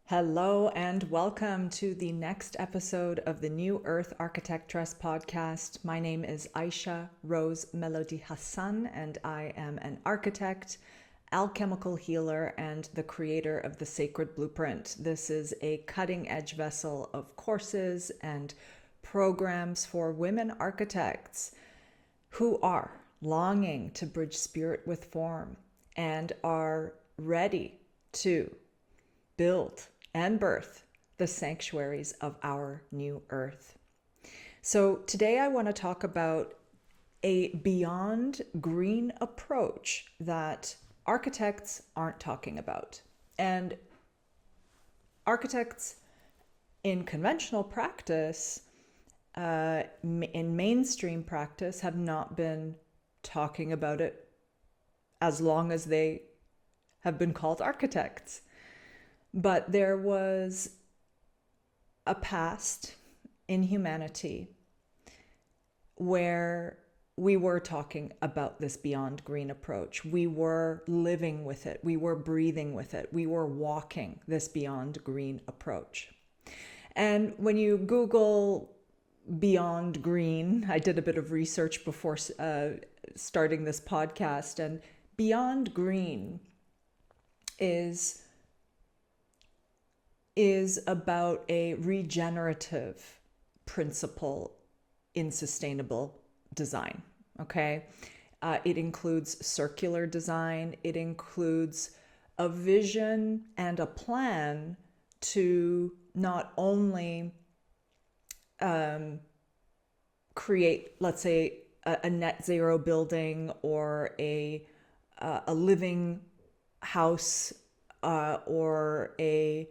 Hello and welcome to the next episode of the new Earth Architectress podcast. My name is Aisha Rose Melodie Hassan, and I am an architect, alchemical healer, and the creator of the Sacred Blueprint. This is a cutting-edge vessel of courses and programs for women architects who are longing to bridge spirit with form and are ready to build and birth the sanctuaries of our new earth. So today I want to talk about a beyond green approach that architects aren't talking about. And architects in conventional practice, in mainstream practice, have not been talking about it as long as they have been called architects. But there was a past in humanity where we were talking about this beyond green approach. We were living with it. We were breathing with it. We were walking this beyond green approach. And when you Google beyond green, I did a bit of research before starting this podcast, and beyond green is about a regenerative principle in sustainable design, okay? It includes circular design. It includes a vision and a plan to not only create, let's say, a net zero building or a living house or an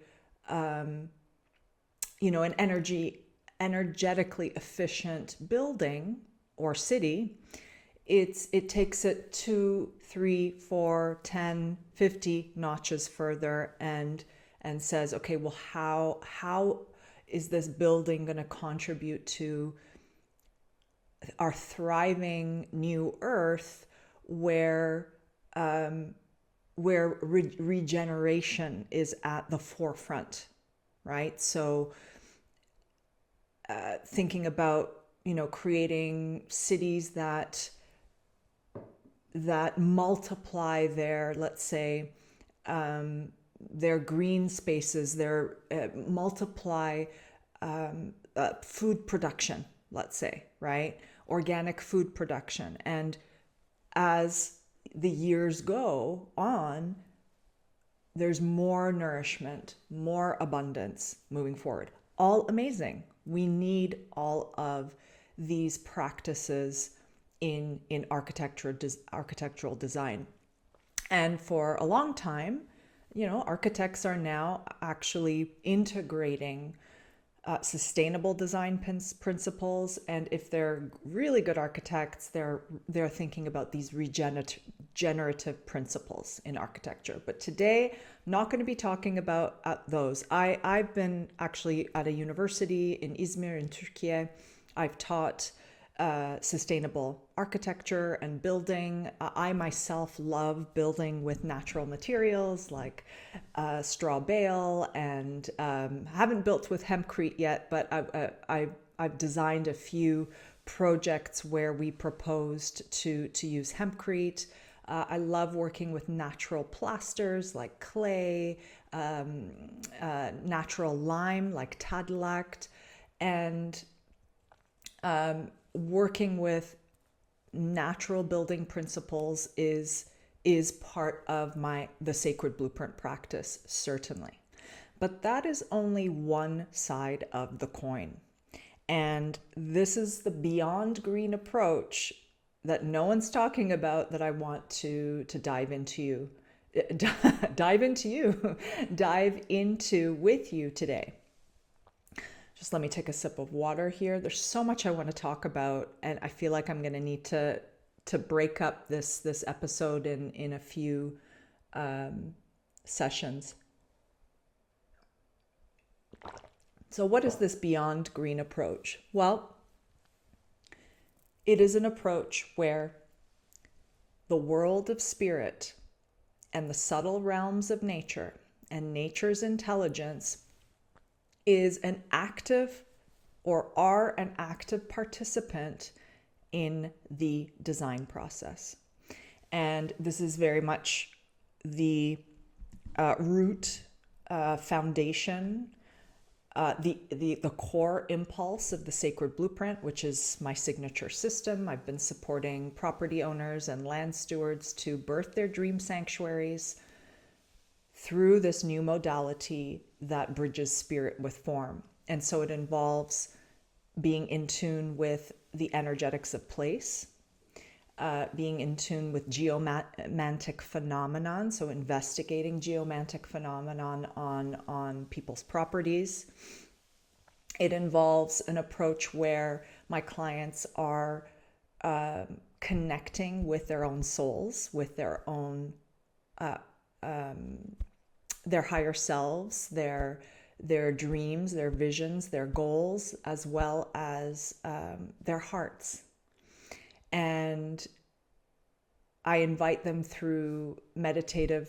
energetically efficient building or city. It takes it 2, 3, 4, 10, 50 notches further and says, okay, well, how is this building going to contribute to our thriving new earth where regeneration is at the forefront, right? So thinking about, creating cities that multiply their, let's say, their green spaces, their multiply food production, let's say, right? Organic food production. And as the years go on, there's more nourishment, more abundance moving forward. All amazing. We need all of these practices in architectural design. And for a long time, architects are now actually integrating sustainable design principles, and if they're really good architects, they're thinking about these regenerative principles in architecture. But today, not going to be talking about those. I've been actually at a university in Izmir in Turkey. I've taught sustainable architecture and building. I myself love building with natural materials like straw bale, and haven't built with hempcrete yet, but I've designed a few projects where we proposed to use hempcrete. I love working with natural plasters like clay, natural lime like tadelact, and working with natural building principles is part of the Sacred Blueprint practice, certainly. But that is only one side of the coin. And this is the beyond green approach that no one's talking about that I want to dive into with you today. Just let me take a sip of water here. There's so much I want to talk about, and I feel like I'm going to need to to break up this episode in a few sessions. So what is this beyond green approach? Well, it is an approach where the world of spirit and the subtle realms of nature and nature's intelligence is an active or are an active participant in the design process. And this is very much the root foundation, the core impulse of the Sacred Blueprint, which is my signature system. I've been supporting property owners and land stewards to birth their dream sanctuaries through this new modality that bridges spirit with form. And so it involves being in tune with the energetics of place, being in tune with geomantic phenomenon, so investigating geomantic phenomenon on people's properties. It involves an approach where my clients are connecting with their own souls, with their own their higher selves, their dreams, their visions, their goals, as well as their hearts. And I invite them through meditative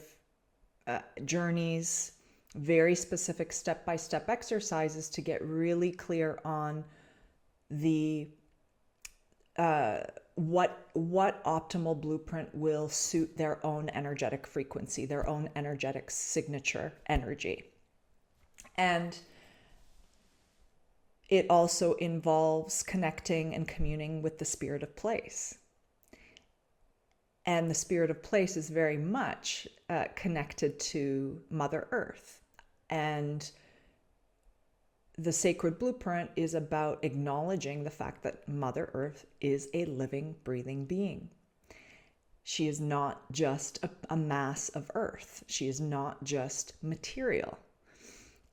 journeys, very specific step-by-step exercises to get really clear on the what optimal blueprint will suit their own energetic frequency, their own energetic signature energy. And it also involves connecting and communing with the spirit of place. And the spirit of place is very much connected to Mother Earth. And the Sacred Blueprint is about acknowledging the fact that Mother Earth is a living, breathing being. She is not just a mass of earth. She is not just material.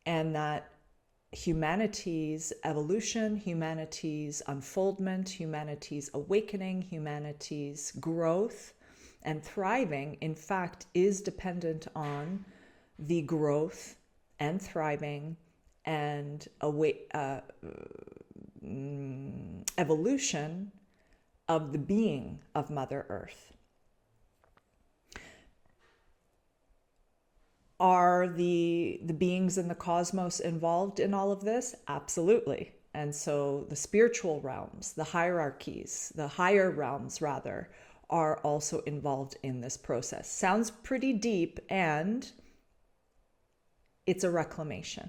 And that humanity's evolution, humanity's unfoldment, humanity's awakening, humanity's growth and thriving, in fact, is dependent on the growth and thriving and evolution of the being of Mother Earth. Are the beings in the cosmos involved in all of this? Absolutely. And so the spiritual realms, the hierarchies, the higher realms rather, are also involved in this process. Sounds pretty deep, and it's a reclamation.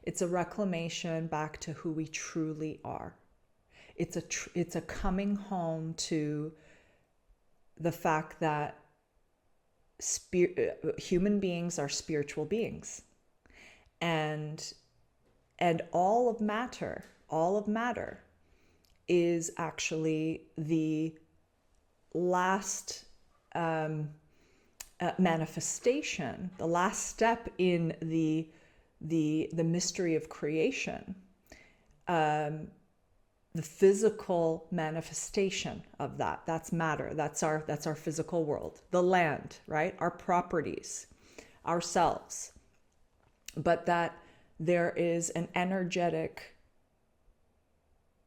It's a reclamation back to who we truly are. It's a coming home to the fact that human beings are spiritual beings, and all of matter is actually the last manifestation, the last step in the mystery of creation, the physical manifestation of that's matter. That's our physical world, the land, right? Our properties, ourselves. But that there is an energetic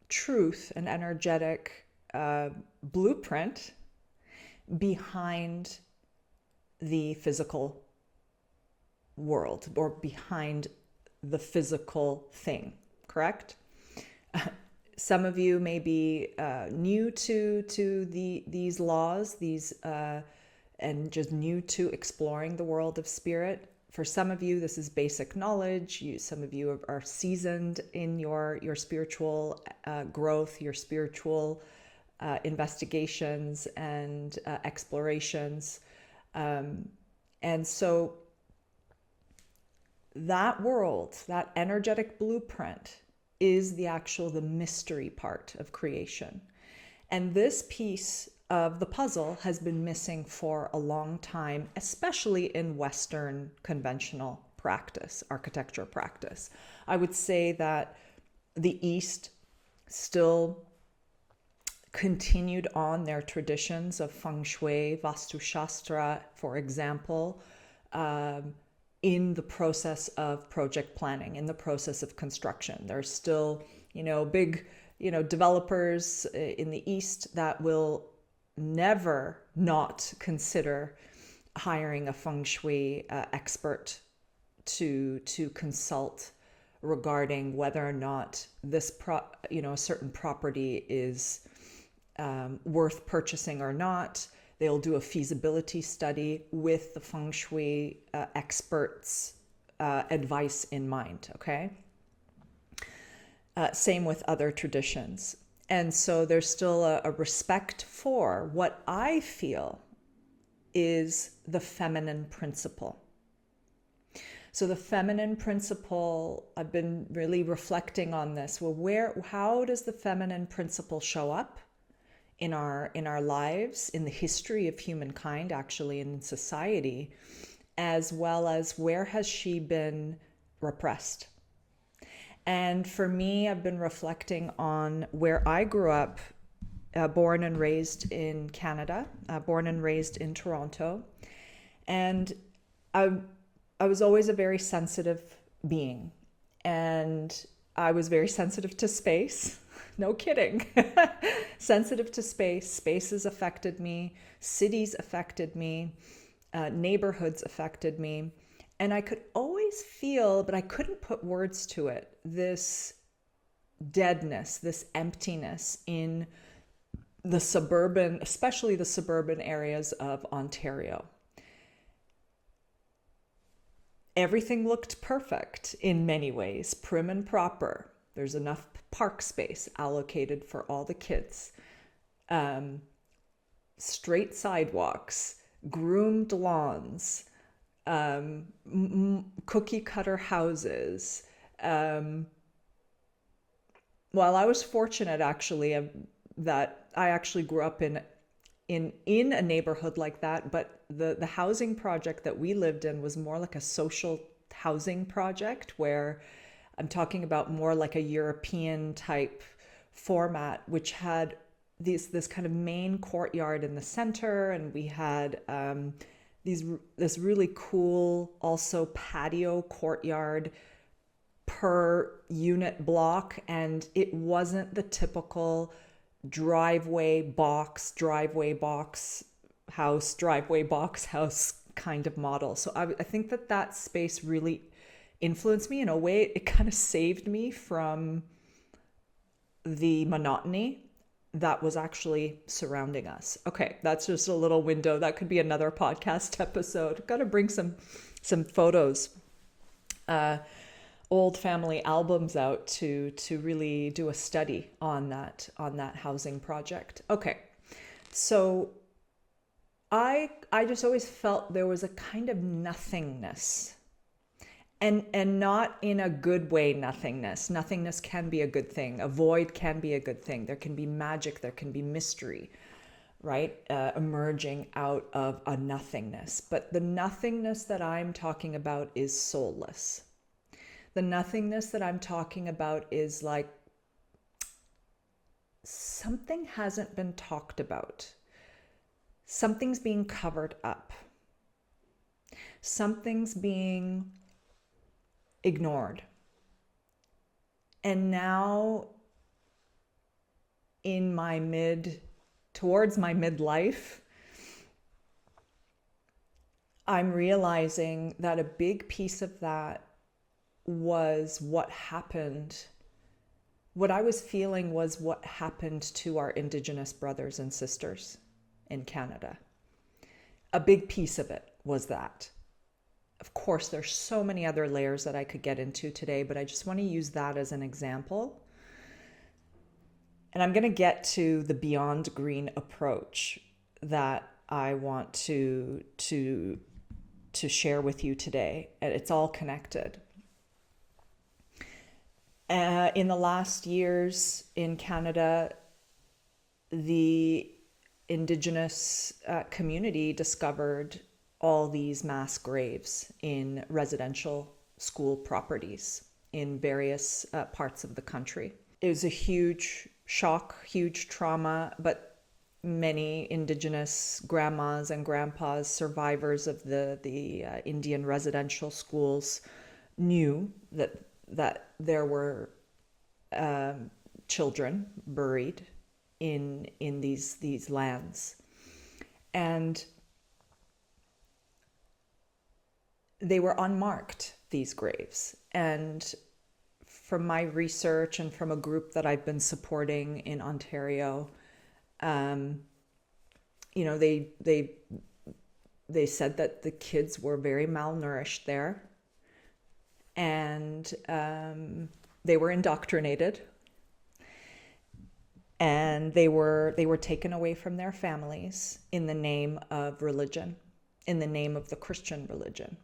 truth, an energetic blueprint behind the physical world, or behind the physical thing, correct? Some of you may be new to these laws, and just new to exploring the world of spirit. For some of you, this is basic knowledge. Some of you are seasoned in your spiritual growth, your spiritual investigations and explorations. And so that world, that energetic blueprint, is the mystery part of creation. And this piece of the puzzle has been missing for a long time, especially in Western conventional practice, architecture practice. I would say that the East still continued on their traditions of feng shui, vastu shastra, for example, in the process of project planning, in the process of construction. There's still, big, developers in the East that will never not consider hiring a feng shui expert to consult regarding whether or not this a certain property is worth purchasing or not. They'll do a feasibility study with the feng shui experts' advice in mind. Okay. Same with other traditions. And so there's still a respect for what I feel is the feminine principle. So the feminine principle, I've been really reflecting on this. Well, how does the feminine principle show up in our lives, in the history of humankind, actually, in society, as well as where has she been repressed? And for me, I've been reflecting on where I grew up, born and raised in Canada, born and raised in Toronto. And I was always a very sensitive being. And I was very sensitive to space. No kidding. Sensitive to space. Spaces affected me. Cities affected me. Neighborhoods affected me. And I could always feel, but I couldn't put words to it, this deadness, this emptiness in the suburban, especially the suburban areas of Ontario. Everything looked perfect in many ways, prim and proper. There's enough park space allocated for all the kids. Straight sidewalks, groomed lawns, cookie cutter houses. Well, I was fortunate actually that I actually grew up in a neighborhood like that, but the housing project that we lived in was more like a social housing project, where I'm talking about more like a European type format, which had this kind of main courtyard in the center, and we had this really cool also patio courtyard per unit block, and it wasn't the typical driveway box house kind of model. So I think that space really influenced me in a way. It kind of saved me from the monotony that was actually surrounding us. Okay, that's just a little window. That could be another podcast episode. Got to bring some photos, old family albums out to really do a study on that housing project. Okay, so I just always felt there was a kind of nothingness, and not in a good way. Nothingness can be a good thing. A void can be a good thing. There can be magic. There can be mystery, right? Emerging out of a nothingness. But the nothingness that I'm talking about is soulless. The nothingness that I'm talking about is like something hasn't been talked about. Something's being covered up. Something's being ignored. And now towards my midlife, I'm realizing that a big piece of that was what happened. What I was feeling was what happened to our Indigenous brothers and sisters in Canada. A big piece of it was that. Of course, there's so many other layers that I could get into today, but I just want to use that as an example. And I'm going to get to the Beyond Green approach that I want to share with you today. And it's all connected. In the last years in Canada, the Indigenous community discovered all these mass graves in residential school properties in various parts of the country. It was a huge shock, huge trauma, but many Indigenous grandmas and grandpas, survivors of the Indian residential schools, knew that there were children buried in these lands, and they were unmarked, these graves. And from my research and from a group that I've been supporting in Ontario, they said that the kids were very malnourished there, and they were indoctrinated, and they were taken away from their families in the name of religion, in the name of the Christian religion.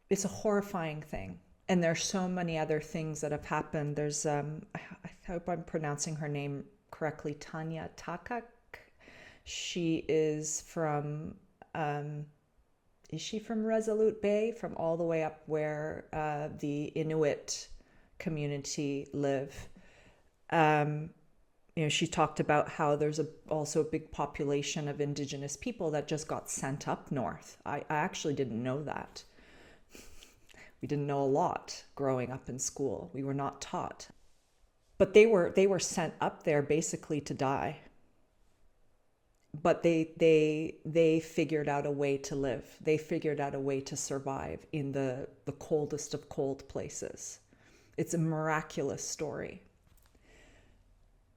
It's a horrifying thing. And there's so many other things that have happened. There's, I hope I'm pronouncing her name correctly, Tanya Takak. She is from, is she from Resolute Bay? From all the way up where the Inuit community live. She talked about how there's also a big population of Indigenous people that just got sent up north. I actually didn't know that. We didn't know a lot growing up in school. We were not taught. But they were sent up there basically to die. But they figured out a way to live. They figured out a way to survive in the coldest of cold places. It's a miraculous story.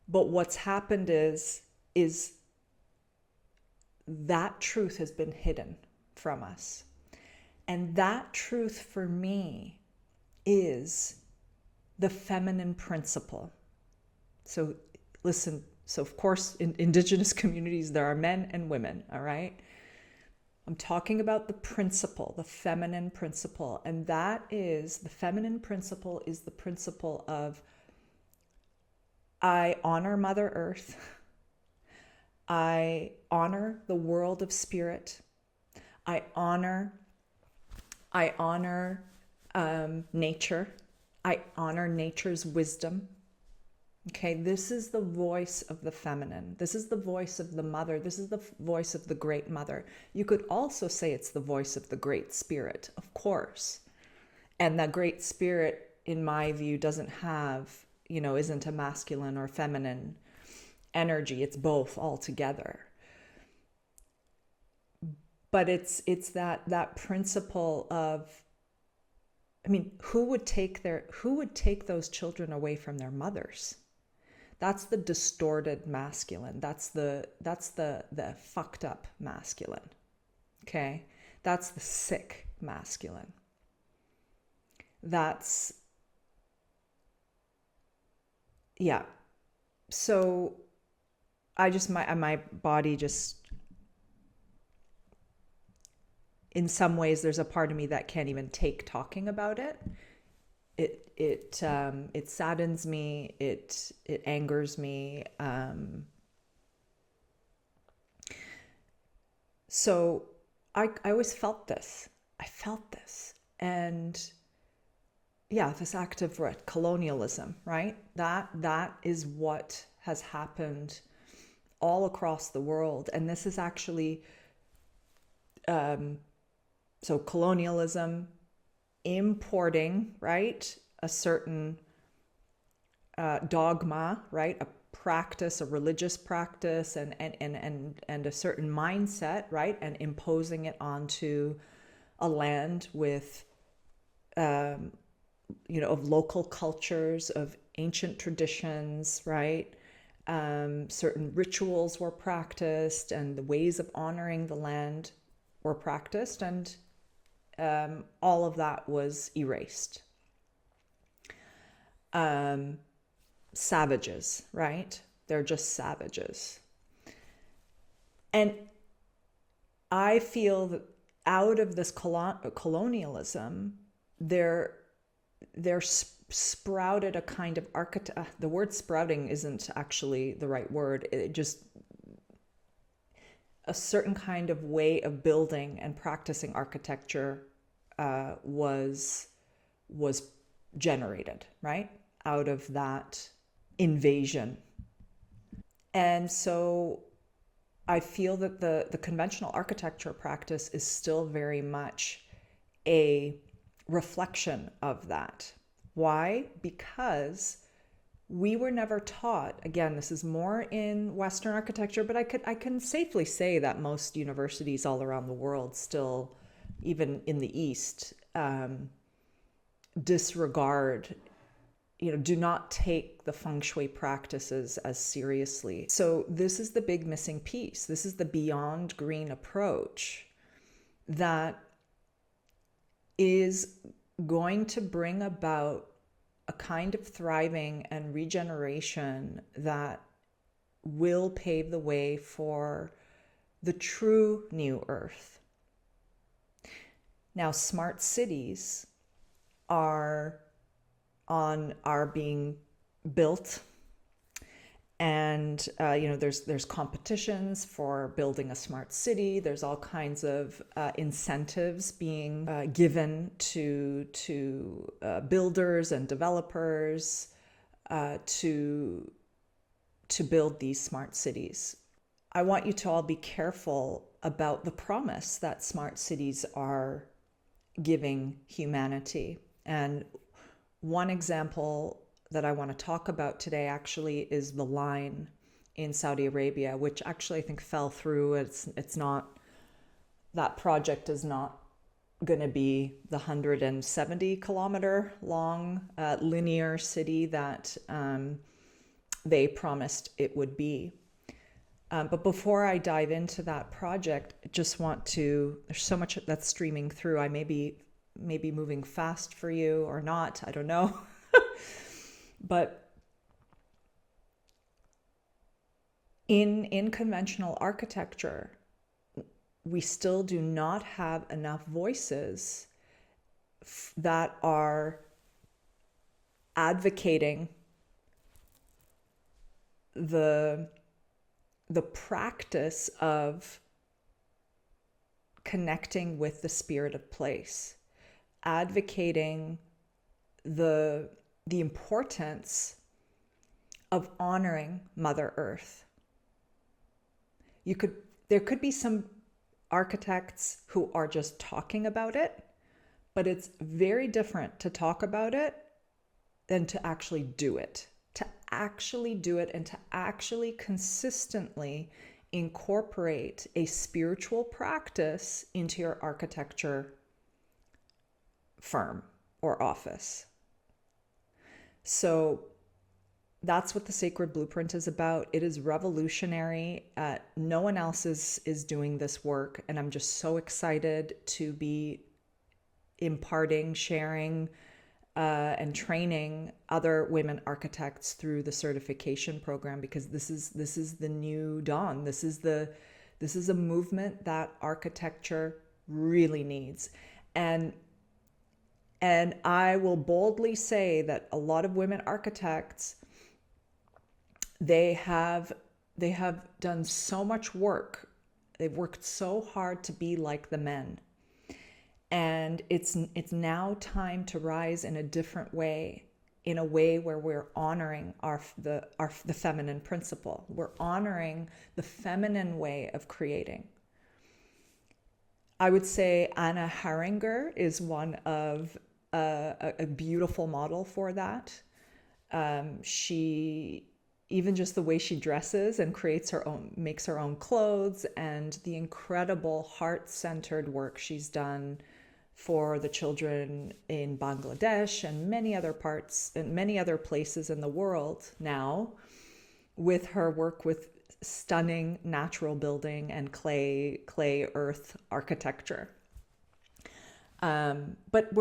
But what's happened is that truth has been hidden from us. And that truth for me is the feminine principle. So listen, so of course in Indigenous communities there are men and women, all right? I'm talking about the principle, the feminine principle. And that is, the feminine principle is the principle of I honor Mother Earth. I honor the world of spirit. I honor nature. I honor nature's wisdom. Okay, this is the voice of the feminine. This is the voice of the mother. This is the voice of the great mother. You could also say it's the voice of the great spirit, of course. And that great spirit, in my view, doesn't have, isn't a masculine or feminine energy. It's both altogether. But it's that principle of, who would take those children away from their mothers? That's the distorted masculine. That's the fucked up masculine. Okay? That's the sick masculine. So my body just, in some ways, there's a part of me that can't even take talking about it. It saddens me. It angers me. So I always felt this. And this act of colonialism, right? That is what has happened all across the world. And this is actually, so colonialism, importing, right, a certain dogma, right, a practice, a religious practice, and a certain mindset, right, and imposing it onto a land with, of local cultures, of ancient traditions, right. Certain rituals were practiced, and the ways of honoring the land were practiced, and all of that was erased. Savages, right? They're just savages. And I feel that out of this colonialism, there sprouted a kind of the word sprouting isn't actually the right word. It just, a certain kind of way of building and practicing architecture was generated, right, out of that invasion. And so I feel that the conventional architecture practice is still very much a reflection of that. Why? Because we were never taught, again, this is more in Western architecture, but I can safely say that most universities all around the world still, even in the East, disregard, do not take the feng shui practices as seriously. So this is the big missing piece. This is the beyond green approach that is going to bring about a kind of thriving and regeneration that will pave the way for the true new earth. Now, smart cities are being built, and there's competitions for building a smart city. There's all kinds of incentives being given to builders and developers to build these smart cities. I want you to all be careful about the promise that smart cities are giving humanity. And one example that I want to talk about today actually is the line in Saudi Arabia, which actually I think fell through. It's not, that project is not going to be the 170 kilometer long linear city that they promised it would be. But before I dive into that project, I just want to, there's so much that's streaming through. I may be moving fast for you or not, I don't know. But in conventional architecture, we still do not have enough voices that are advocating the practice of connecting with the spirit of place, advocating the importance of honoring Mother Earth. There could be some architects who are just talking about it, but it's very different to talk about it than to actually do it. To actually do it and to actually consistently incorporate a spiritual practice into your architecture firm or office. So that's what the Sacred Blueprint is about. It is revolutionary. No one else is doing this work, and I'm just so excited to be imparting, sharing, and training other women architects through the certification program, because this is the new dawn. This is a movement that architecture really needs. And I will boldly say that a lot of women architects, they have done so much work. They've worked so hard to be like the men. And it's now time to rise in a different way, in a way where we're honoring the feminine principle. We're honoring the feminine way of creating. I would say Anna Haringer is one of a beautiful model for that. She, even just the way she dresses and makes her own clothes, and the incredible heart-centered work she's done for the children in Bangladesh and many other parts and many other places in the world now, with her work with stunning natural building and clay earth architecture. But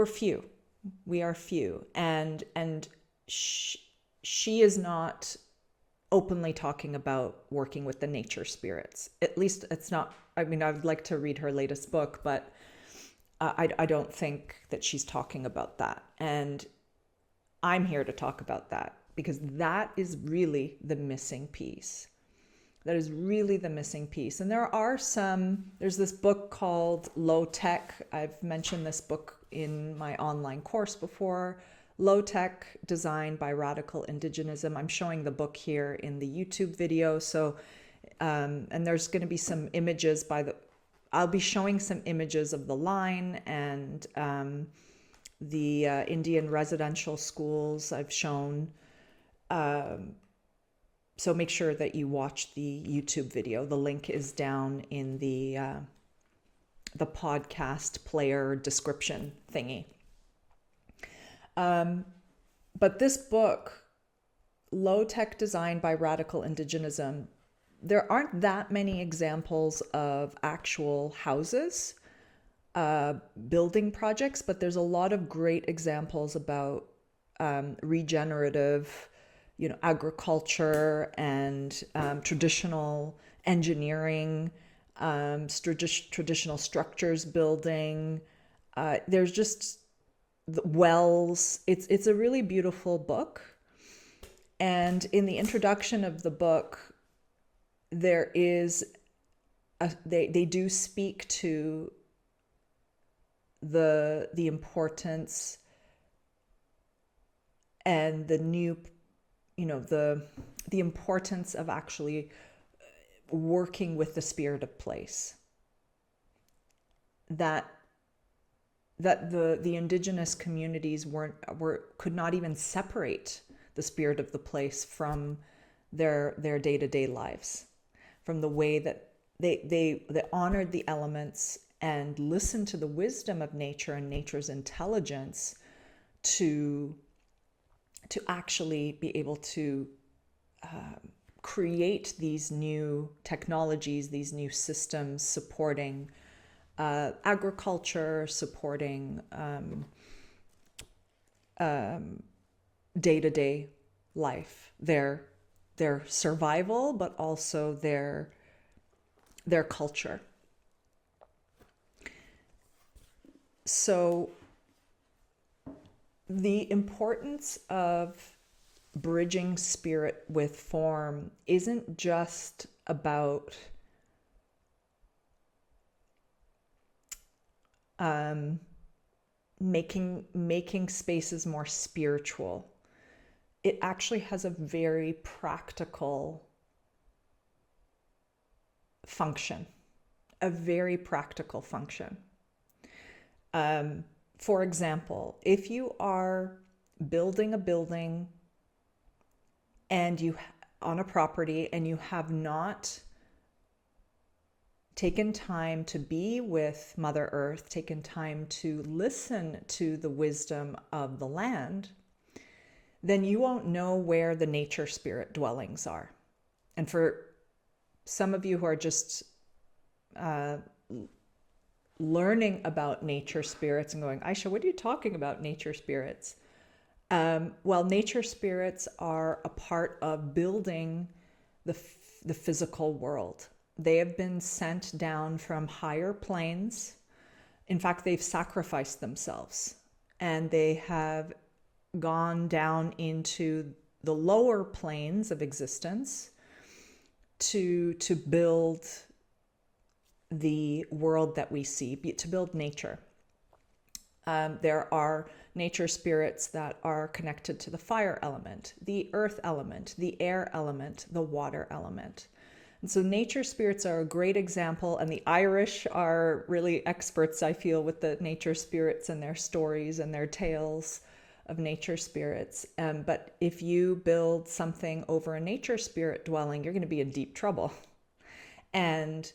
we are few, and she is not openly talking about working with the nature spirits. At least it's not, I mean, I would like to read her latest book, but I don't think that she's talking about that. And I'm here to talk about that, because that is really the missing piece. That is really the missing piece. And there's this book called Low Tech. I've mentioned this book in my online course before. Low Tech Design by Radical Indigenism. I'm showing the book here in the YouTube video. So, and there's going to be some images I'll be showing some images of the line and the Indian residential schools I've shown. So make sure that you watch the YouTube video. The link is down in the podcast player description thingy. But this book, Low Tech Design by Radical Indigenism, there aren't that many examples of actual houses, building projects, but there's a lot of great examples about regenerative, agriculture and traditional engineering, traditional structures building. There's just the wells. It's a really beautiful book. And in the introduction of the book, there is they do speak to the importance and the new, the importance of actually working with the spirit of place. That the indigenous communities could not even separate the spirit of the place from their day-to-day lives, from the way that they honored the elements and listened to the wisdom of nature and nature's intelligence to actually be able to create these new technologies, these new systems supporting agriculture, supporting day-to-day life, their survival, but also their culture. So the importance of bridging spirit with form isn't just about making spaces more spiritual. It actually has a very practical function, For example, if you are building a building and on a property and you have not taken time to be with Mother Earth, taken time to listen to the wisdom of the land, then you won't know where the nature spirit dwellings are. And for some of you who are just learning about nature spirits and going, Aisha, what are you talking about, nature spirits? Well, nature spirits are a part of building the physical world. They have been sent down from higher planes. In fact, they've sacrificed themselves and they have gone down into the lower planes of existence to build the world that we see, to build nature. There are nature spirits that are connected to the fire element, the earth element, the air element, the water element. And so nature spirits are a great example, and the Irish are really experts, I feel, with the nature spirits and their stories and their tales of nature spirits. But if you build something over a nature spirit dwelling, you're going to be in deep trouble. And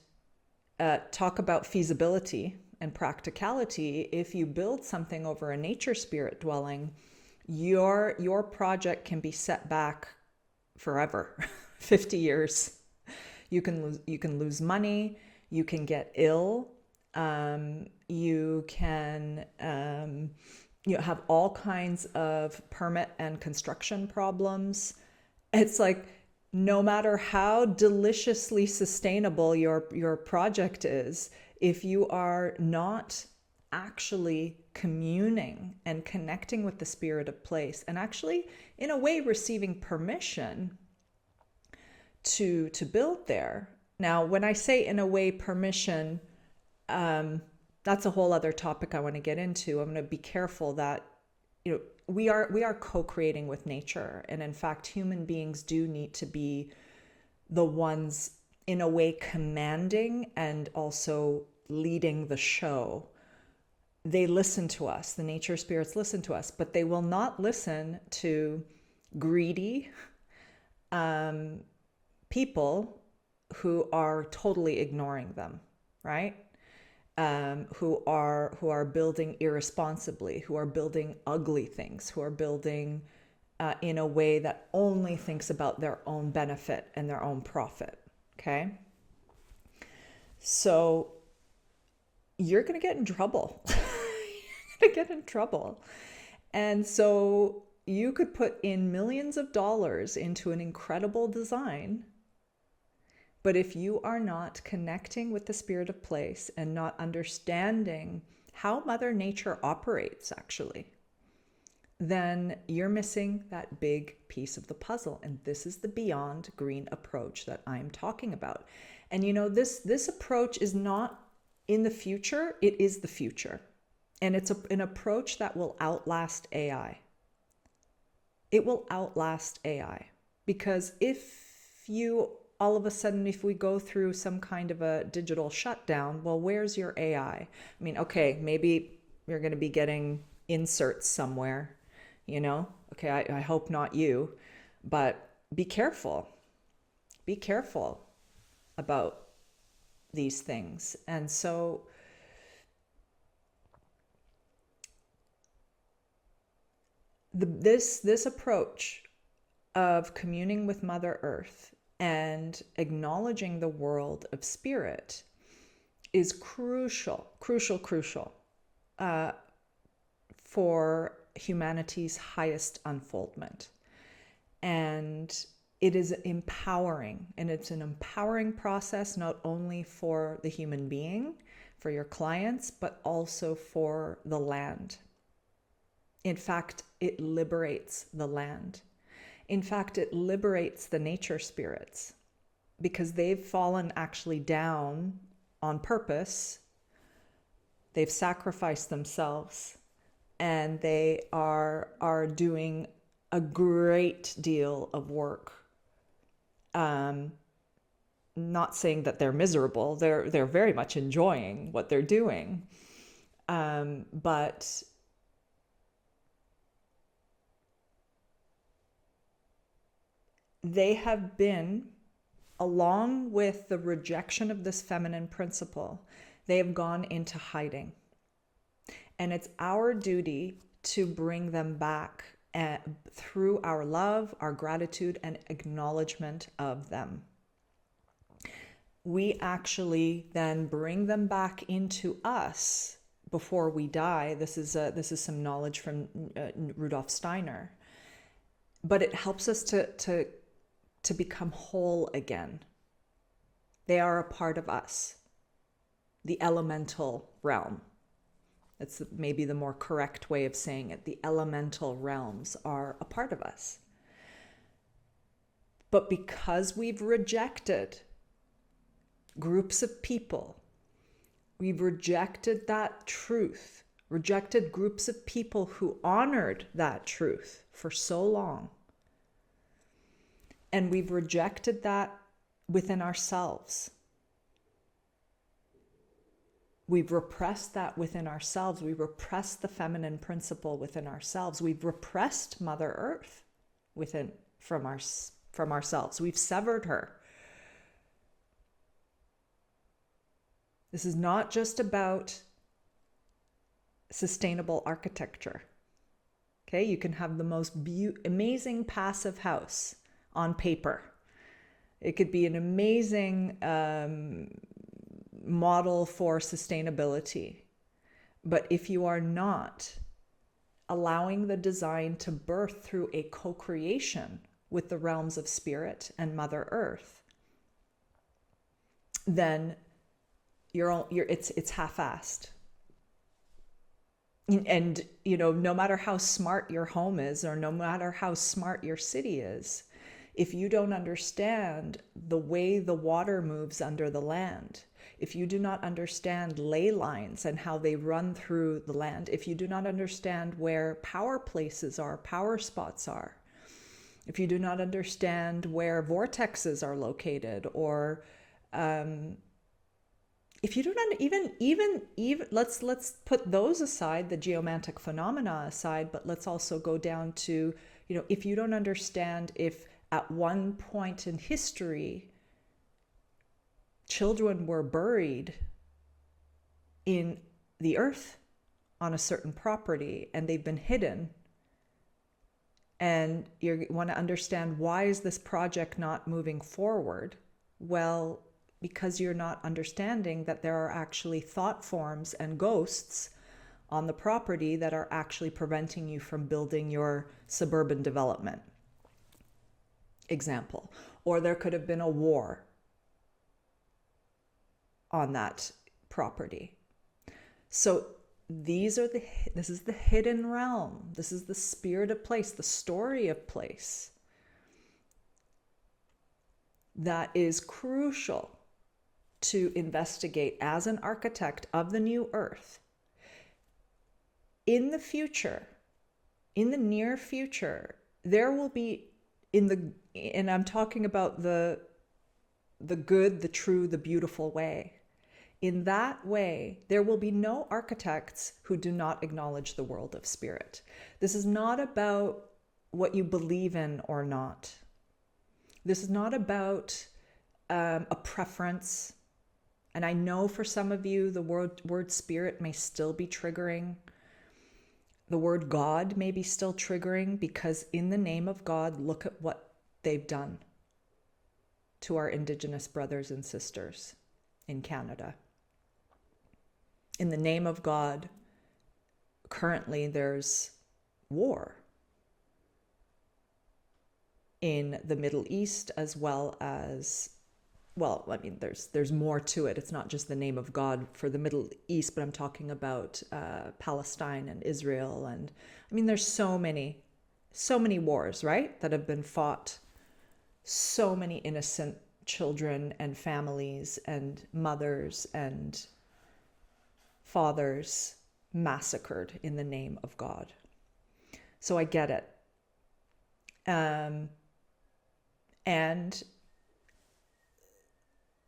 talk about feasibility and practicality. If you build something over a nature spirit dwelling, your project can be set back forever, 50 years. You can lose money, you can get ill, you can have all kinds of permit and construction problems. It's like, no matter how deliciously sustainable your project is, if you are not actually communing and connecting with the spirit of place and actually, in a way, receiving permission to build there. Now, when I say in a way permission, that's a whole other topic I want to get into. I'm going to be careful that, we are co-creating with nature. And in fact, human beings do need to be the ones in a way commanding and also leading the show. They listen to us, the nature spirits listen to us, but they will not listen to greedy people who are totally ignoring them, right? Who are building irresponsibly, who are building ugly things, who are building in a way that only thinks about their own benefit and their own profit. Okay, so you're gonna get in trouble. You're gonna get in trouble, and so you could put in millions of dollars into an incredible design. But if you are not connecting with the spirit of place and not understanding how Mother Nature operates, actually, then you're missing that big piece of the puzzle. And this is the beyond green approach that I'm talking about. And you know, this approach is not in the future, it is the future. And it's an approach that will outlast AI. It will outlast AI. Because if you all of a sudden, if we go through some kind of a digital shutdown, well, where's your AI? I mean, okay, maybe you're going to be getting inserts somewhere, you know? Okay, I hope not you, but be careful. Be careful about these things. And so this approach of communing with Mother Earth and acknowledging the world of spirit is crucial for humanity's highest unfoldment. And it is empowering, and it's an empowering process not only for the human being, for your clients, but also for the land. In fact, it liberates the land. In fact, it liberates the nature spirits because they've fallen actually down on purpose. They've sacrificed themselves, and they are doing a great deal of work. Not saying that they're miserable. They're very much enjoying what they're doing. But they have been, along with the rejection of this feminine principle, they have gone into hiding. And it's our duty to bring them back through our love, our gratitude, and acknowledgement of them. We actually then bring them back into us before we die. This is some knowledge from Rudolf Steiner. But it helps us to become whole again. They are a part of us. The elemental realm. That's maybe the more correct way of saying it. The elemental realms are a part of us. But because we've rejected groups of people, we've rejected that truth, rejected groups of people who honored that truth for so long, and we've rejected that within ourselves. We've repressed that within ourselves. We repressed the feminine principle within ourselves. We've repressed Mother Earth from ourselves. We've severed her. This is not just about sustainable architecture. Okay, you can have the most amazing passive house on paper. It could be an amazing model for sustainability. But if you are not allowing the design to birth through a co-creation with the realms of spirit and Mother Earth, then it's half-assed. And you know, no matter how smart your home is, or no matter how smart your city is, if you don't understand the way the water moves under the land, if you do not understand ley lines and how they run through the land, if you do not understand where power places are, power spots are, if you do not understand where vortexes are located, or if you don't even let's put those aside, the geomantic phenomena aside, but let's also go down to, if you don't understand if at one point in history children were buried in the earth on a certain property and they've been hidden, and you want to understand, why is this project not moving forward? Well, because you're not understanding that there are actually thought forms and ghosts on the property that are actually preventing you from building your suburban development. Example. Or there could have been a war on that property. So this is the hidden realm. This is the spirit of place, the story of place, that is crucial to investigate as an architect of the new earth. In the future, in the near future, there will be, and I'm talking about the good, the true, the beautiful way. In that way, there will be no architects who do not acknowledge the world of spirit. This is not about what you believe in or not. This is not about a preference. And I know for some of you, the word spirit may still be triggering. The word God may be still triggering, because in the name of God, look at what they've done to our Indigenous brothers and sisters in Canada. In the name of God, currently there's war in the Middle East, as well as, there's more to it. It's not just the name of God for the Middle East, but I'm talking about Palestine and Israel. And there's so many wars, right, that have been fought. So many innocent children and families and mothers and fathers massacred in the name of God. So I get it. And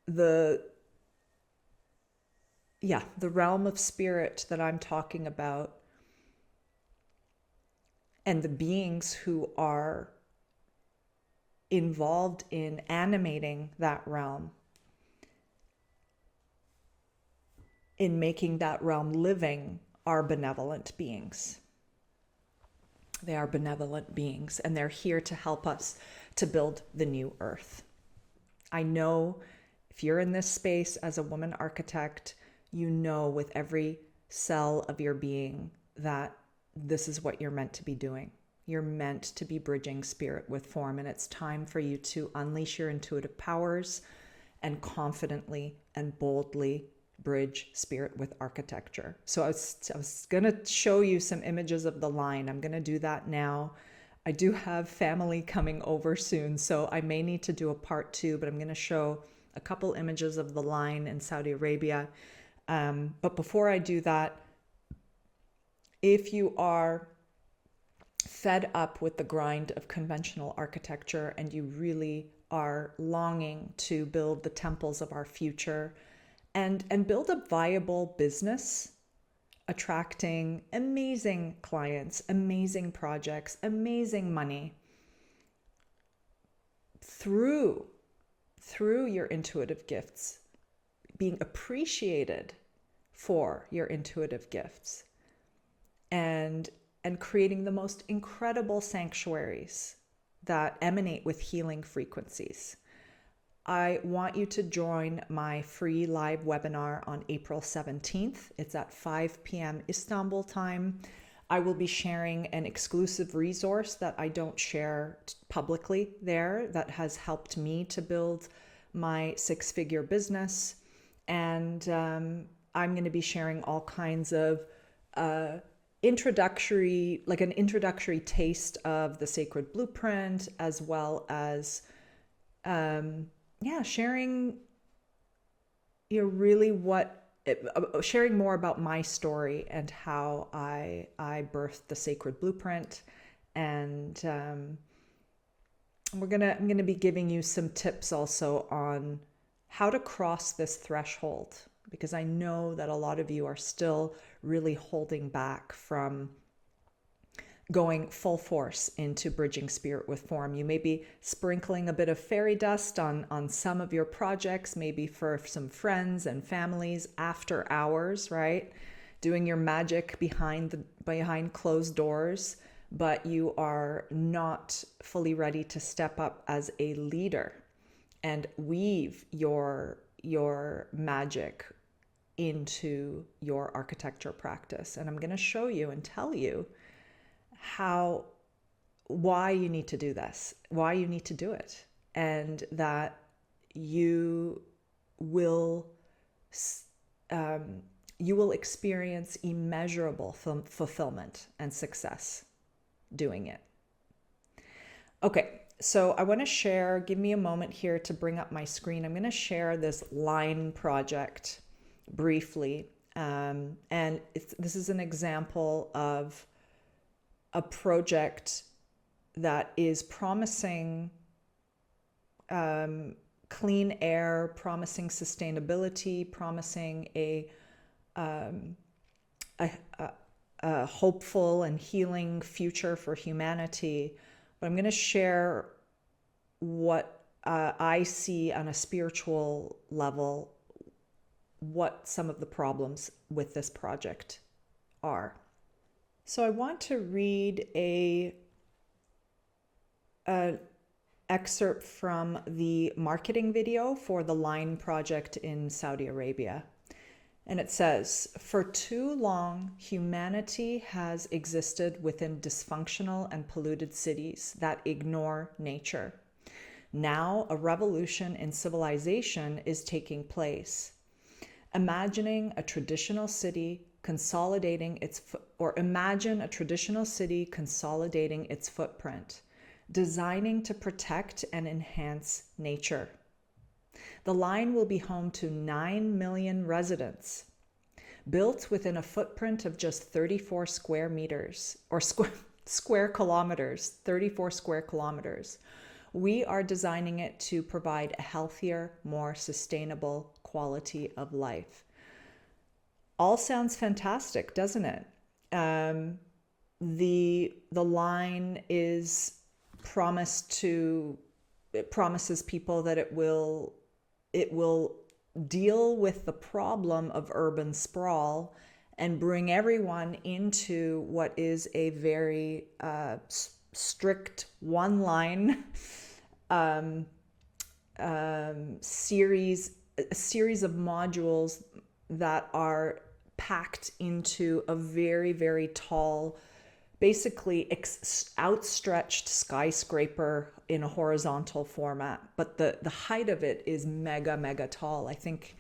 the realm of spirit that I'm talking about, and the beings who are involved in animating that realm, in making that realm living, are benevolent beings. They are benevolent beings, and they're here to help us to build the new earth. I know if you're in this space as a woman architect, you know with every cell of your being that this is what you're meant to be doing. You're meant to be bridging spirit with form, and it's time for you to unleash your intuitive powers and confidently and boldly bridge spirit with architecture. So I was going to show you some images of the line. I'm going to do that now. I do have family coming over soon, so I may need to do a part 2, but I'm going to show a couple images of the line in Saudi Arabia. But before I do that, if you are fed up with the grind of conventional architecture and you really are longing to build the temples of our future and build a viable business, attracting amazing clients, amazing projects, amazing money through your intuitive gifts, being appreciated for your intuitive gifts, and creating the most incredible sanctuaries that emanate with healing frequencies. I want you to join my free live webinar on April 17th. It's at 5 p.m. Istanbul time. I will be sharing an exclusive resource that I don't share publicly there, that has helped me to build my 6-figure business. And I'm going to be sharing all kinds of an introductory taste of the sacred blueprint, as well as sharing really sharing more about my story and how I birthed the sacred blueprint. And I'm gonna be giving you some tips also on how to cross this threshold, because I know that a lot of you are still really holding back from going full force into bridging spirit with form. You may be sprinkling a bit of fairy dust on some of your projects, maybe for some friends and families after hours, right? Doing your magic behind closed doors, but you are not fully ready to step up as a leader and weave your magic into your architecture practice. And I'm going to show you and tell you why you need to do this, why you need to do it, and that you will experience immeasurable fulfillment and success doing it. Okay, so I want to share, give me a moment here to bring up my screen. I'm going to share this line project briefly. And this is an example of a project that is promising clean air, promising sustainability, promising a hopeful and healing future for humanity. But I'm going to share what I see on a spiritual level, what some of the problems with this project are. So I want to read an excerpt from the marketing video for the Line project in Saudi Arabia. And it says, "For too long, humanity has existed within dysfunctional and polluted cities that ignore nature. Now a revolution in civilization is taking place. Imagine a traditional city consolidating its footprint, designing to protect and enhance nature. The Line will be home to 9 million residents, built within a footprint of just 34 square meters, or square kilometers, 34 square kilometers. We are designing it to provide a healthier, more sustainable quality of life." All sounds fantastic, doesn't it? The Line is it promises people that it will deal with the problem of urban sprawl and bring everyone into what is a very strict one-line series of modules that are packed into a very, very tall, basically outstretched skyscraper in a horizontal format. But the height of it is mega tall. I think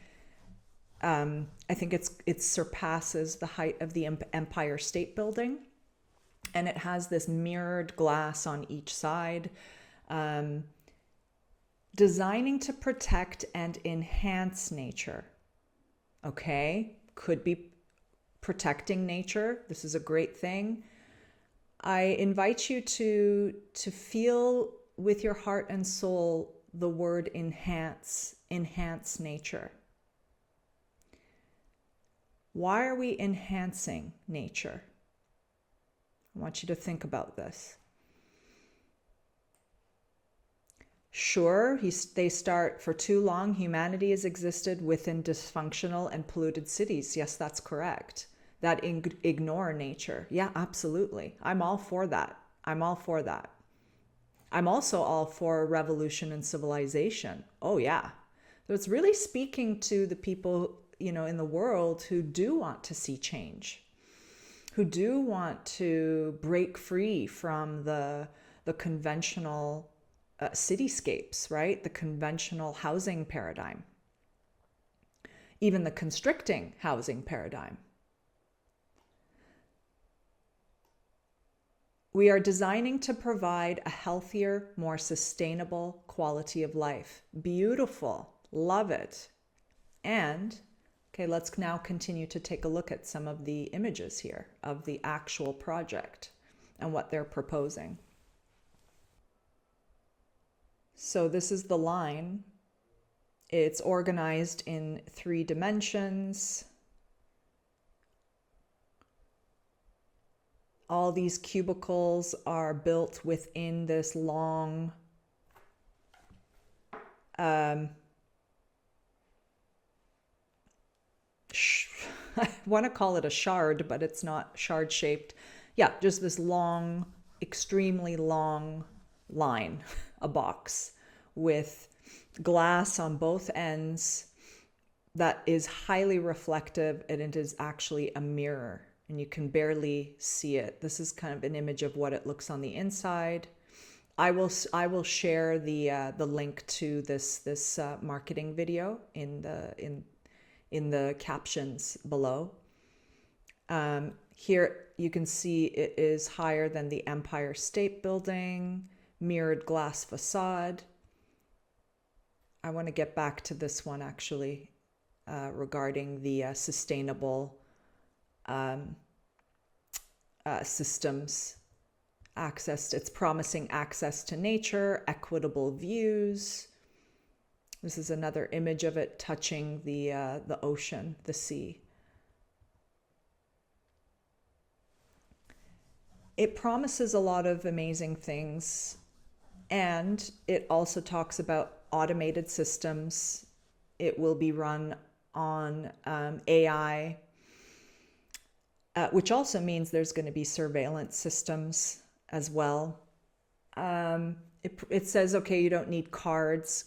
it surpasses the height of the Empire State Building, and it has this mirrored glass on each side, designing to protect and enhance nature. Okay, could be protecting nature. This is a great thing. I invite you to feel with your heart and soul the word enhance nature. Why are we enhancing nature? I want you to think about this. Sure, they start, "For too long, humanity has existed within dysfunctional and polluted cities." Yes, that's correct. That ignore nature. Yeah, absolutely. I'm all for that. I'm also all for a revolution in civilization. Oh, yeah. So it's really speaking to the people, in the world who do want to see change, who do want to break free from the conventional cityscapes, right? The conventional housing paradigm, even the constricting housing paradigm. We are designing to provide a healthier, more sustainable quality of life. Beautiful. Love it. And, okay, let's now continue to take a look at some of the images here of the actual project and what they're proposing. So this is the line. It's organized in 3 dimensions. All these cubicles are built within this long I want to call it a shard, but it's not shard shaped. Yeah, just this long, extremely long line, a box with glass on both ends that is highly reflective, and it is actually a mirror, and you can barely see it. This is kind of an image of what it looks on the inside. I will share the link to this marketing video in the captions below. Here you can see it is higher than the Empire State Building, mirrored glass facade. I want to get back to this one actually, regarding the sustainable systems. It's promising access to nature, equitable views. This is another image of it touching the ocean, the sea. It promises a lot of amazing things, and it also talks about automated systems. It will be run on AI, which also means there's going to be surveillance systems as well. It says, okay, you don't need cars.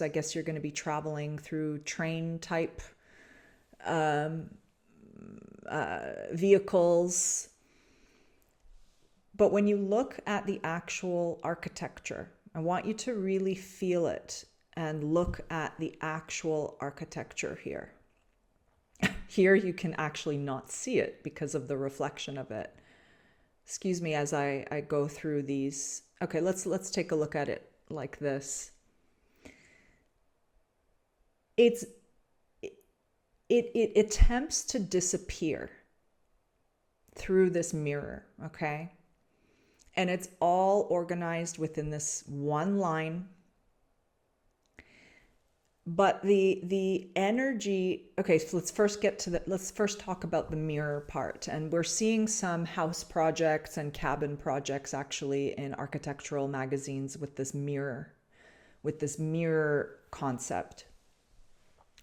I guess you're going to be traveling through train type vehicles. But when you look at the actual architecture, I want you to really feel it and look at the actual architecture here. Here you can actually not see it because of the reflection of it. Excuse me as I go through these. Okay, let's take a look at it like this. It attempts to disappear through this mirror, okay? And it's all organized within this one line. But the energy, okay, so let's first talk about the mirror part. And we're seeing some house projects and cabin projects actually in architectural magazines with this mirror concept.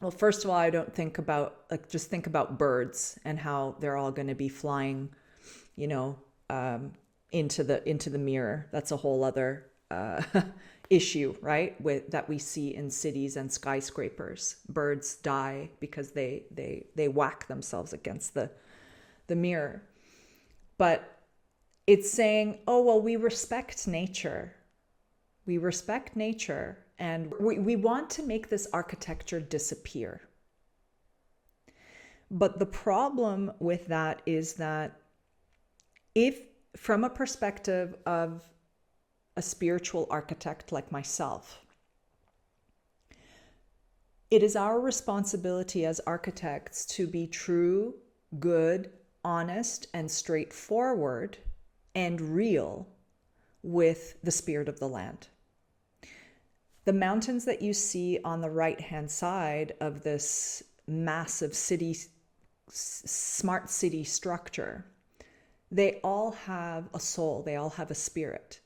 Well, first of all, I don't think about, just think about birds and how they're all going to be flying, into the mirror. That's a whole other issue, right? That we see in cities and skyscrapers. Birds die because they whack themselves against the mirror. But it's saying, oh, well, we respect nature. We respect nature, and we want to make this architecture disappear. But the problem with that is that if, from a perspective of a spiritual architect like myself, it is our responsibility as architects to be true, good, honest, and straightforward and real with the spirit of the land. The mountains that you see on the right-hand side of this massive smart city structure, they all have a soul, they all have a spirit,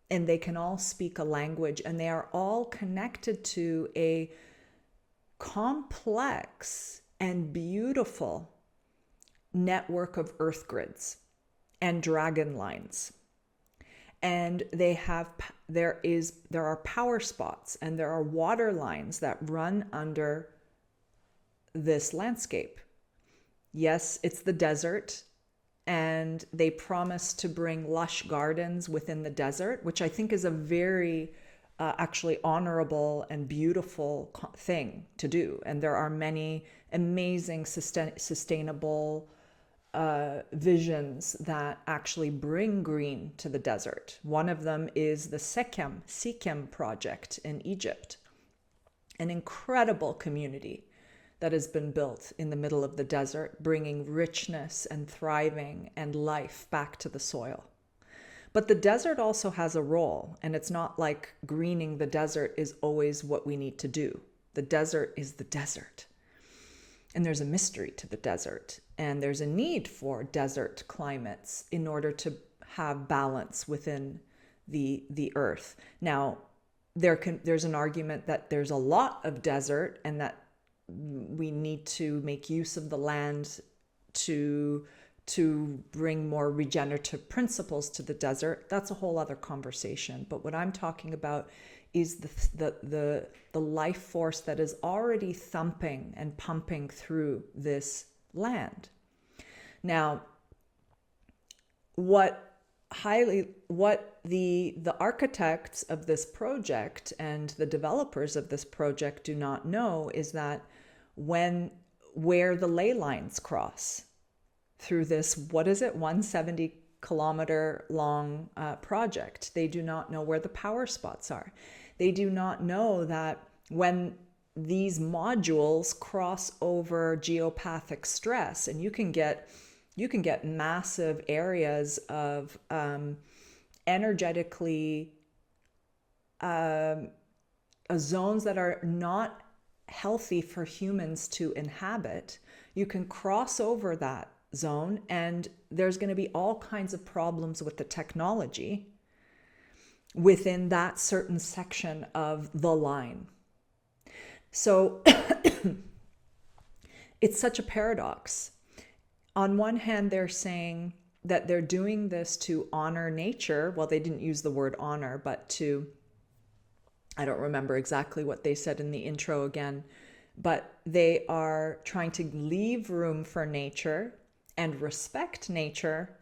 and they can all speak a language, and they are all connected to a complex and beautiful network of earth grids and dragon lines. And there are power spots and there are water lines that run under this landscape. Yes, it's the desert, and they promise to bring lush gardens within the desert, which I think is a very actually honorable and beautiful thing to do. And there are many amazing sustainable visions that actually bring green to the desert. One of them is the Sikkim project in Egypt, an incredible community that has been built in the middle of the desert, bringing richness and thriving and life back to the soil. But the desert also has a role, and it's not like greening the desert is always what we need to do. The desert is the desert. And there's a mystery to the desert, and there's a need for desert climates in order to have balance within the earth. Now, there's an argument that there's a lot of desert and that we need to make use of the land to bring more regenerative principles to the desert. That's a whole other conversation. But what I'm talking about is the life force that is already thumping and pumping through this land. Now, what the architects of this project and the developers of this project do not know is that where the ley lines cross through this, 170 kilometer long project. They do not know where the power spots are. They do not know that when these modules cross over geopathic stress, and you can get massive areas of energetically zones that are not healthy for humans to inhabit. You can cross over that zone, and there's going to be all kinds of problems with the technology within that certain section of the line. So it's such a paradox. On one hand, they're saying that they're doing this to honor nature. Well, they didn't use the word honor, but I don't remember exactly what they said in the intro again, but they are trying to leave room for nature and respect nature,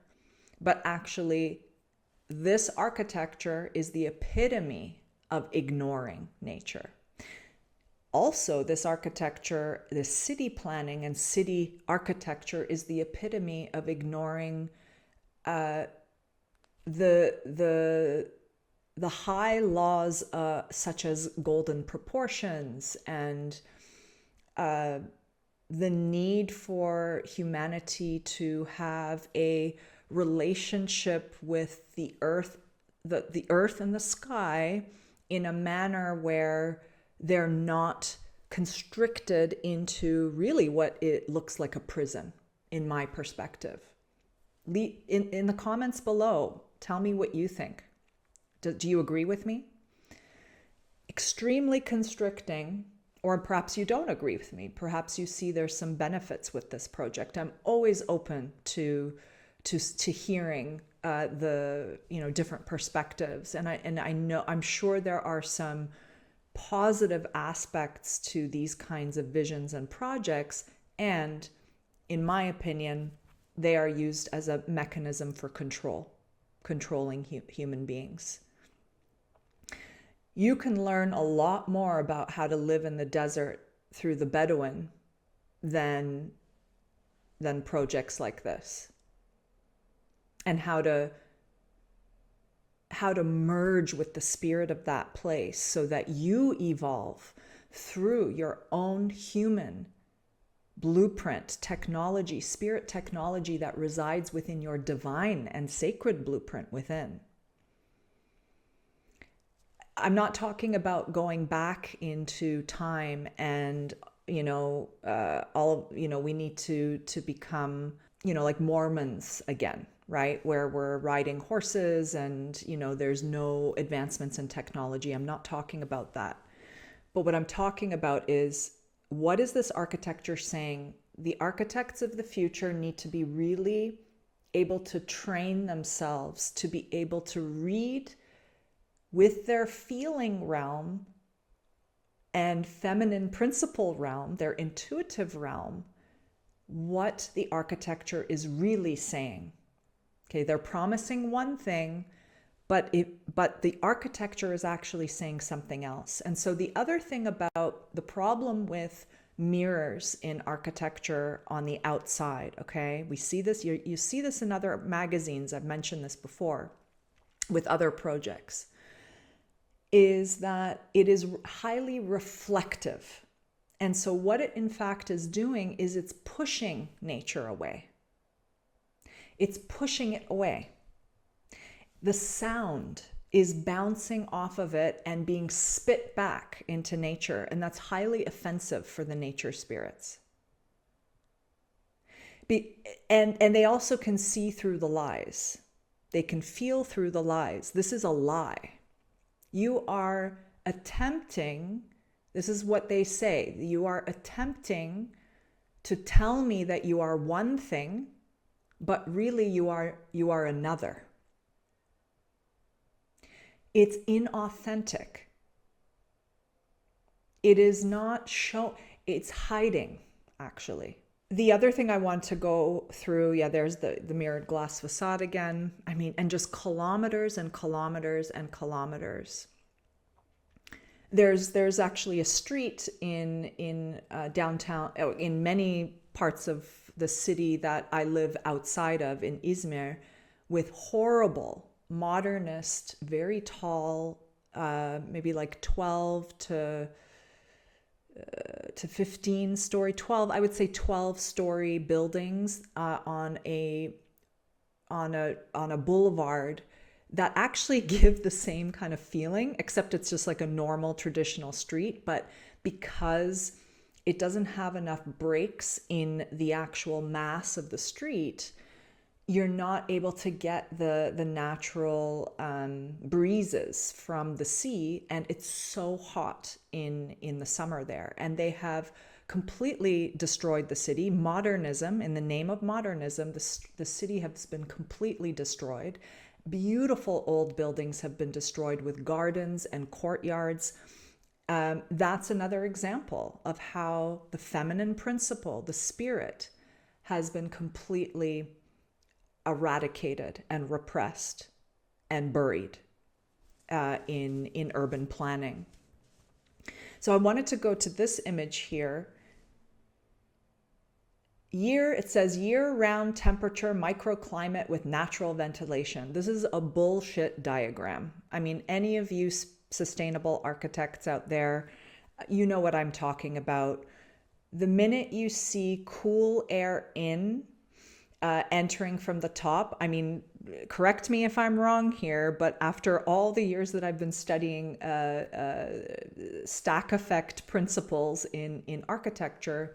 but actually this architecture is the epitome of ignoring nature. Also, this architecture, this city planning and city architecture is the epitome of ignoring the high laws such as golden proportions and the need for humanity to have a relationship with the earth and the sky in a manner where they're not constricted into really what it looks like a prison, in my perspective. In the comments below, tell me what you think. Do you agree with me? Extremely constricting, or perhaps you don't agree with me. Perhaps you see there's some benefits with this project. I'm always open to hearing the different perspectives, and I know I'm sure there are some positive aspects to these kinds of visions and projects, and in my opinion, they are used as a mechanism for controlling human beings. You can learn a lot more about how to live in the desert through the Bedouin than projects like this, and how to merge with the spirit of that place so that you evolve through your own human blueprint technology, spirit technology that resides within your divine and sacred blueprint within. I'm not talking about going back into time and we need to become like Mormons again, right? Where we're riding horses and there's no advancements in technology. I'm not talking about that. But what I'm talking about is, what is this architecture saying? The architects of the future need to be really able to train themselves to be able to read with their feeling realm and feminine principle realm, their intuitive realm, what the architecture is really saying. Okay, they're promising one thing, but the architecture is actually saying something else. And so the other thing about the problem with mirrors in architecture on the outside, okay, we see this, you see this in other magazines, I've mentioned this before, with other projects, is that it is highly reflective. And so what it in fact is doing is it's pushing nature away. It's pushing it away. The sound is bouncing off of it and being spit back into nature. And that's highly offensive for the nature spirits. And they also can see through the lies. They can feel through the lies. This is a lie. You are attempting, this is what they say, you are attempting to tell me that you are one thing, but really you are another. It's inauthentic. It is not show, it's hiding, actually. The other thing I want to go through, there's the mirrored glass facade again. I mean, and just kilometers and kilometers and kilometers. There's actually a street in downtown, in many parts of the city that I live outside of, in Izmir, with horrible modernist, very tall, maybe like 12 to 15 story, 12, I would say 12 story buildings on a boulevard that actually give the same kind of feeling, except it's just like a normal traditional street. But because it doesn't have enough breaks in the actual mass of the street, you're not able to get the natural breezes from the sea, and it's so hot in the summer there. And they have completely destroyed the city. Modernism, in the name of modernism, the city has been completely destroyed. Beautiful old buildings have been destroyed with gardens and courtyards. That's another example of how the feminine principle, the spirit, has been completely eradicated and repressed and buried in urban planning. So I wanted to go to this image here. It says year-round temperature microclimate with natural ventilation. This is a bullshit diagram. I mean, any of you sustainable architects out there, you know what I'm talking about. The minute you see cool air entering from the top, I mean, correct me if I'm wrong here, but after all the years that I've been studying stack effect principles in architecture,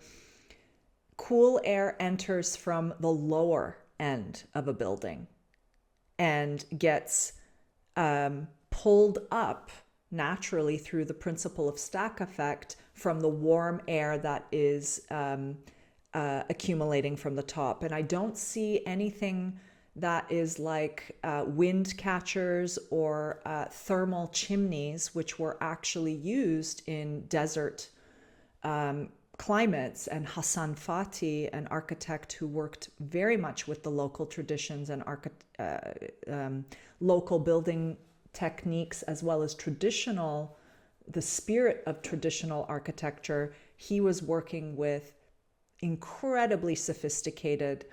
cool air enters from the lower end of a building and gets pulled up naturally through the principle of stack effect from the warm air that is accumulating from the top. And I don't see anything that is like wind catchers or thermal chimneys, which were actually used in desert climates. And Hassan Fatih, an architect who worked very much with the local traditions and local building techniques, as well as the spirit of traditional architecture, he was working with incredibly sophisticated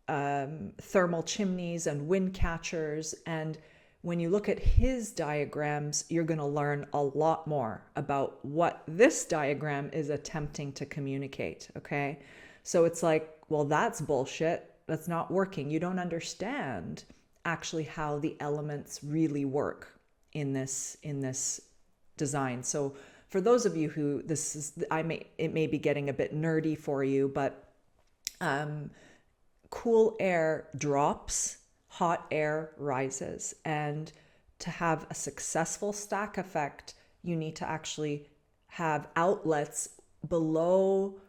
thermal chimneys and wind catchers. And when you look at his diagrams, you're going to learn a lot more about what this diagram is attempting to communicate. Okay. So it's like, well, that's bullshit. That's not working. You don't understand actually how the elements really work in this design. So for those of you who it may be getting a bit nerdy for you, but cool air drops, hot air rises. And to have a successful stack effect, you need to actually have outlets below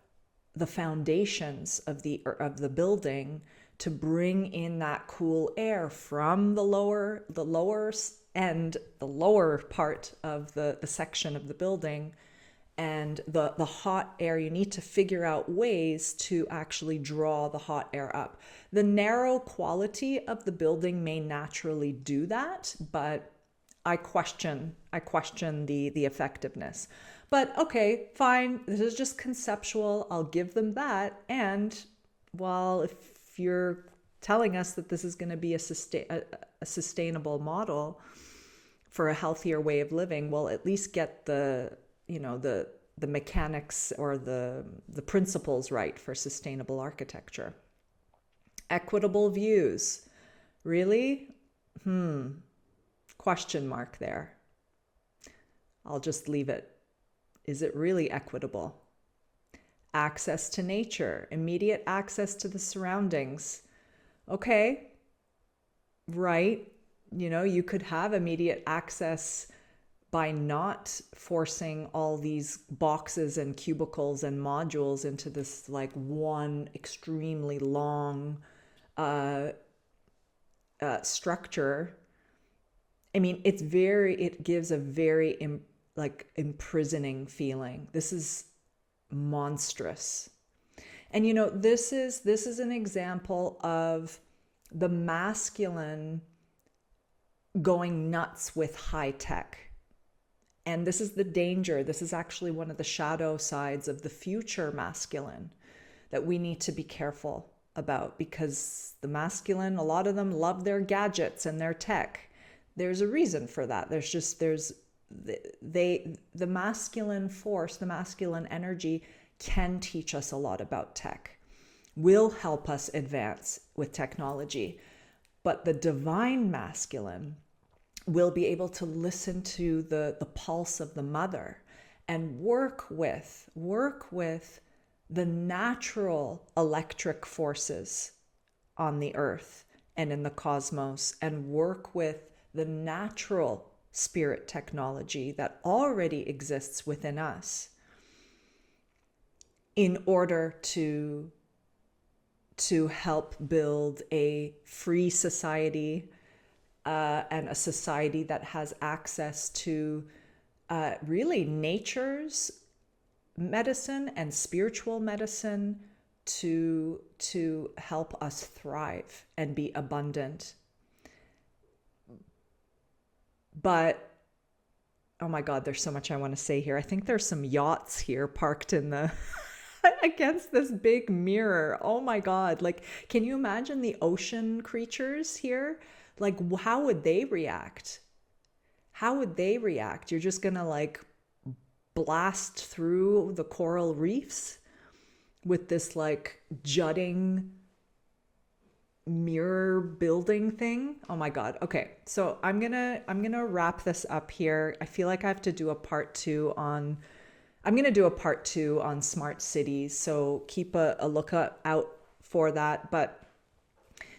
the foundations of the building to bring in that cool air from the lower end, the lower part of the section of the building. And the hot air, you need to figure out ways to actually draw the hot air up. The narrow quality of the building may naturally do that, but I question the effectiveness. But okay, fine, this is just conceptual. I'll give them that. And well, if you're telling us that this is going to be a sustainable model for a healthier way of living, we'll at least get the mechanics or the principles right for sustainable architecture. Equitable views. Really? Question mark there. I'll just leave it. Is it really equitable? Access to nature, immediate access to the surroundings. Okay, right. You could have immediate access by not forcing all these boxes and cubicles and modules into this like one extremely long structure. I mean, it gives a very imprisoning feeling. This is monstrous. And this is an example of the masculine going nuts with high tech. And this is the danger. This is actually one of the shadow sides of the future masculine that we need to be careful about, because the masculine, a lot of them love their gadgets and their tech. There's a reason for that. The masculine force, the masculine energy can teach us a lot about tech, will help us advance with technology. But the divine masculine will be able to listen to the pulse of the mother and work with the natural electric forces on the earth and in the cosmos, and work with the natural spirit technology that already exists within us in order to help build a free society, and a society that has access to really nature's medicine and spiritual medicine to help us thrive and be abundant. But oh my God, there's so much I want to say here. I think there's some yachts here parked in the against this big mirror. Oh my God. Like, can you imagine the ocean creatures here? Like, how would they react? How would they react? You're just gonna like blast through the coral reefs with this like jutting mirror building thing. Oh my God. Okay. So I'm gonna wrap this up here. I feel like I have to do a part two on smart cities. So keep a lookout out for that. But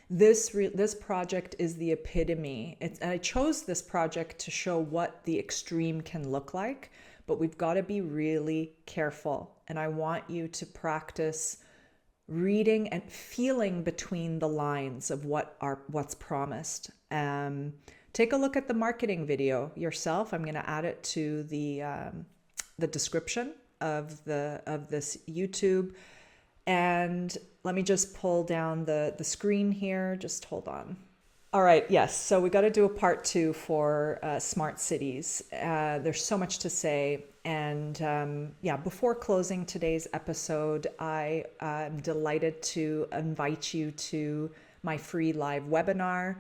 this project is the epitome. I chose this project to show what the extreme can look like, but we've got to be really careful. And I want you to practice reading and feeling between the lines of what's promised. Take a look at the marketing video yourself. I'm going to add it to the description of this YouTube. And let me just pull down the screen here. Just hold on. All right. Yes. So we got to do a part two for smart cities. There's so much to say. And before closing today's episode, I am delighted to invite you to my free live webinar,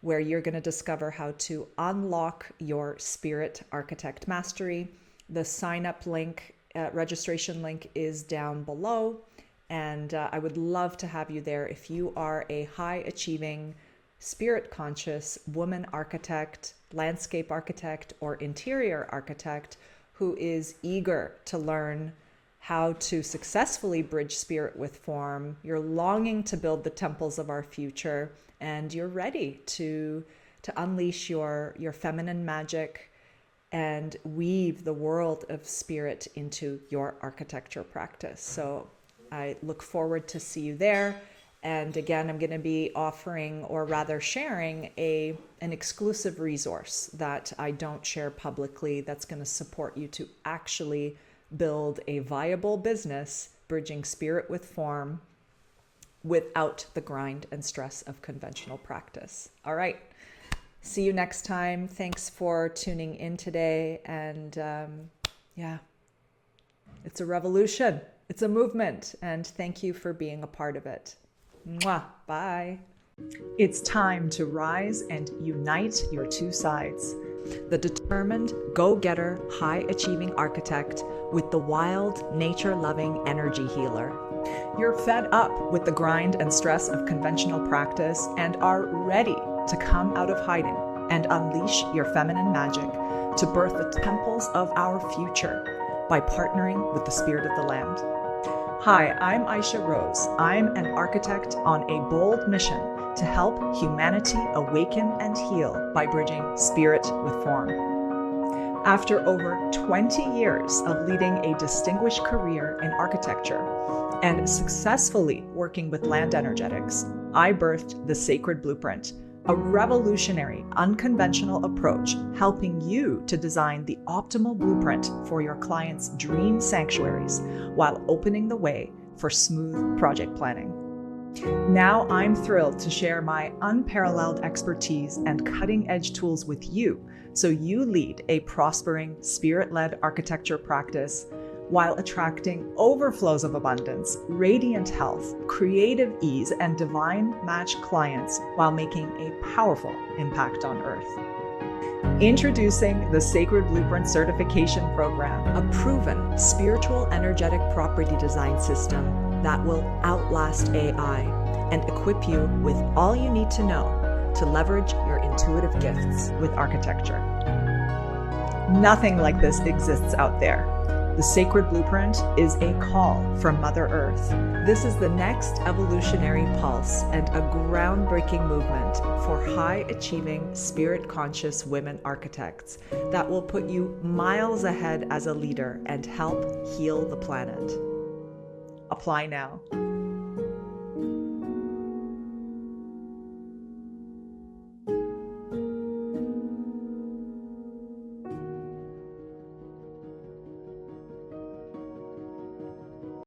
where you're going to discover how to unlock your spirit architect mastery. The sign up link, registration link is down below. And I would love to have you there if you are a high achieving, spirit conscious woman architect, landscape architect, or interior architect who is eager to learn how to successfully bridge spirit with form. You're longing to build the temples of our future, and you're ready to unleash your feminine magic and weave the world of spirit into your architecture practice. So I look forward to see you there. And again, I'm going to be offering, or rather sharing, an exclusive resource that I don't share publicly that's going to support you to actually build a viable business, bridging spirit with form without the grind and stress of conventional practice. All right. See you next time. Thanks for tuning in today. And it's a revolution. It's a movement. And thank you for being a part of it. Mwah. Bye. It's time to rise and unite your two sides. The determined, go-getter, high-achieving architect with the wild, nature-loving energy healer. You're fed up with the grind and stress of conventional practice and are ready to come out of hiding and unleash your feminine magic to birth the temples of our future by partnering with the spirit of the land. Hi, I'm Aisha Rose. I'm an architect on a bold mission to help humanity awaken and heal by bridging spirit with form. After over 20 years of leading a distinguished career in architecture and successfully working with land energetics, I birthed the Sacred Blueprint, a revolutionary, unconventional approach helping you to design the optimal blueprint for your clients' dream sanctuaries while opening the way for smooth project planning. Now I'm thrilled to share my unparalleled expertise and cutting-edge tools with you so you lead a prospering, spirit-led architecture practice while attracting overflows of abundance, radiant health, creative ease, and divine match clients while making a powerful impact on Earth. Introducing the Sacred Blueprint Certification Program, a proven spiritual energetic property design system that will outlast AI and equip you with all you need to know to leverage your intuitive gifts with architecture. Nothing like this exists out there. The Sacred Blueprint is a call from Mother Earth. This is the next evolutionary pulse and a groundbreaking movement for high-achieving, spirit-conscious women architects that will put you miles ahead as a leader and help heal the planet. Apply now.